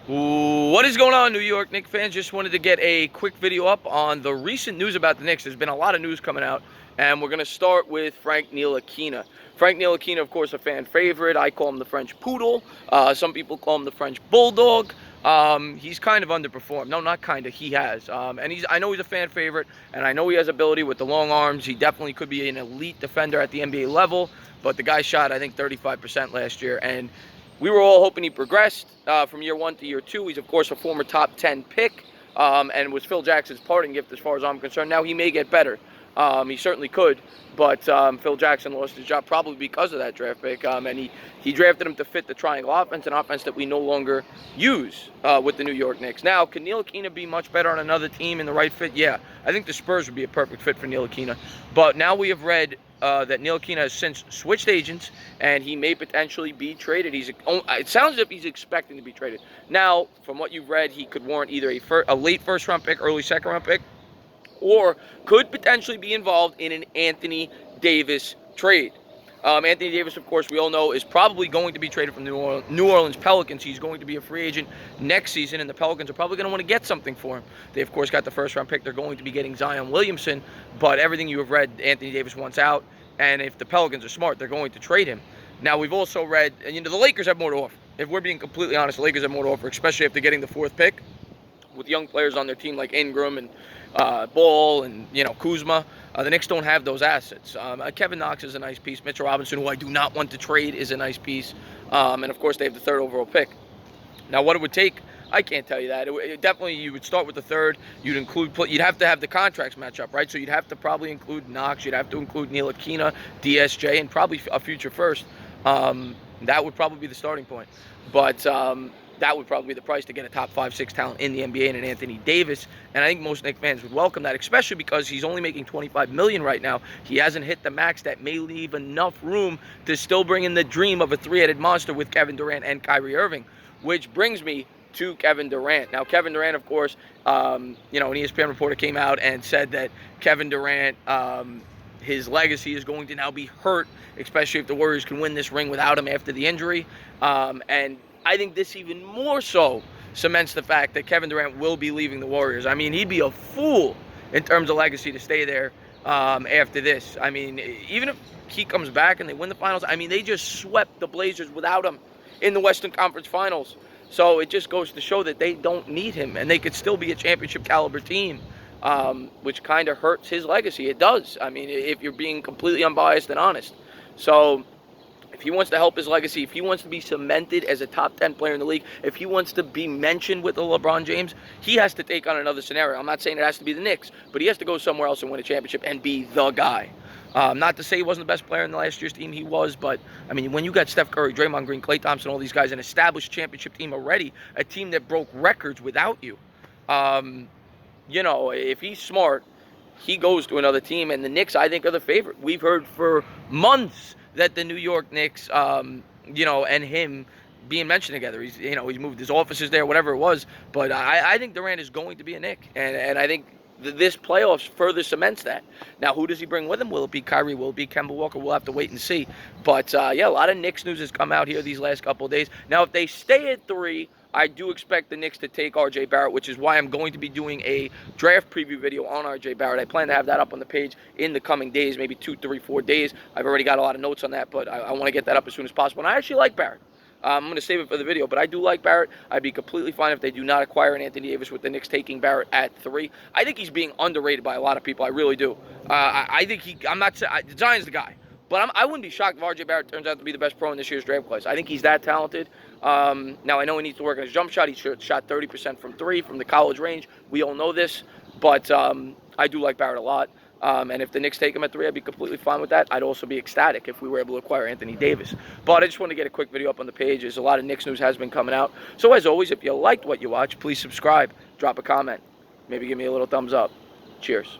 What is going on, New York Knicks fans? Just wanted to get a quick video up on the recent news about the Knicks. There's been a lot of news coming out, and we're going to start with Frank Ntilikina. Frank Ntilikina, of course, a fan favorite. I call him the French Poodle. Some people call him the French Bulldog. He's kind of underperformed. No, not kind of. He has. I know he's a fan favorite, and I know he has ability with the long arms. He definitely could be an elite defender at the NBA level, but the guy shot, I think, 35% last year, and we were all hoping he progressed from year 1 to year 2. He's, of course, a former top 10 pick and was Phil Jackson's parting gift as far as I'm concerned. Now, he may get better. He certainly could, but Phil Jackson lost his job probably because of that draft pick, and he drafted him to fit the triangle offense, an offense that we no longer use with the New York Knicks. Now, can Ntilikina be much better on another team in the right fit? Yeah, I think the Spurs would be a perfect fit for Ntilikina, but now we have read that Ntilikina has since switched agents, and he may potentially be traded. It sounds as if he's expecting to be traded. Now, from what you've read, he could warrant either a late first-round pick, early second-round pick, or could potentially be involved in an Anthony Davis trade. Anthony Davis, of course, we all know, is probably going to be traded from New Orleans Pelicans. He's going to be a free agent next season, and the Pelicans are probably going to want to get something for him. They, of course, got the first-round pick. They're going to be getting Zion Williamson, but everything you have read, Anthony Davis wants out, and if the Pelicans are smart, they're going to trade him. Now, we've also read, and the Lakers have more to offer. If we're being completely honest, the Lakers have more to offer, especially after getting the 4th pick with young players on their team like Ingram and Ball and Kuzma. The Knicks don't have those assets. Kevin Knox is a nice piece. Mitchell Robinson, who I do not want to trade, is a nice piece. And of course, they have the 3rd overall pick. Now, what it would take, I can't tell you that. Definitely, you would start with the 3rd. You'd have to have the contracts match up, right? So you'd have to probably include Knox. You'd have to include Ntilikina, DSJ, and probably a future first. That would probably be the starting point. But that would probably be the price to get a top 5-6 talent in the NBA and an Anthony Davis. And I think most Knicks fans would welcome that, especially because he's only making $25 million right now. He hasn't hit the max. That may leave enough room to still bring in the dream of a 3-headed monster with Kevin Durant and Kyrie Irving, which brings me to Kevin Durant. Now, Kevin Durant, of course, an ESPN reporter came out and said that Kevin Durant, his legacy is going to now be hurt, especially if the Warriors can win this ring without him after the injury. And I think this even more so cements the fact that Kevin Durant will be leaving the Warriors. I mean, he'd be a fool in terms of legacy to stay there after this. I mean, even if he comes back and they win the finals, I mean, they just swept the Blazers without him in the Western Conference Finals. So it just goes to show that they don't need him, and they could still be a championship caliber team, which kind of hurts his legacy. It does. I mean, if you're being completely unbiased and honest. So if he wants to help his legacy, if he wants to be cemented as a top 10 player in the league, if he wants to be mentioned with the LeBron James, he has to take on another scenario. I'm not saying it has to be the Knicks, but he has to go somewhere else and win a championship and be the guy. Not to say he wasn't the best player in the last year's team, he was, but I mean, when you got Steph Curry, Draymond Green, Klay Thompson, all these guys, an established championship team already, a team that broke records without you, if he's smart, he goes to another team, and the Knicks, I think, are the favorite. We've heard for months that the New York Knicks, and him being mentioned together. He's moved his offices there, whatever it was. But I think Durant is going to be a Knick, and I think this playoffs further cements that. Now, who does he bring with him? Will it be Kyrie? Will it be Kemba Walker? We'll have to wait and see. But a lot of Knicks news has come out here these last couple of days. Now, if they stay at 3, I do expect the Knicks to take R.J. Barrett, which is why I'm going to be doing a draft preview video on R.J. Barrett. I plan to have that up on the page in the coming days, maybe 2, 3, 4 days. I've already got a lot of notes on that, but I want to get that up as soon as possible. And I actually like Barrett. I'm going to save it for the video, but I do like Barrett. I'd be completely fine if they do not acquire an Anthony Davis with the Knicks taking Barrett at 3. I think he's being underrated by a lot of people. I really do. I think Zion's the guy. But I wouldn't be shocked if R.J. Barrett turns out to be the best pro in this year's draft class. I think he's that talented. Now, I know he needs to work on his jump shot. He shot 30% from 3 from the college range. We all know this. But I do like Barrett a lot. And if the Knicks take him at 3, I'd be completely fine with that. I'd also be ecstatic if we were able to acquire Anthony Davis. But I just want to get a quick video up on the page. There's a lot of Knicks news has been coming out. So as always, if you liked what you watched, please subscribe, drop a comment, maybe give me a little thumbs up. Cheers.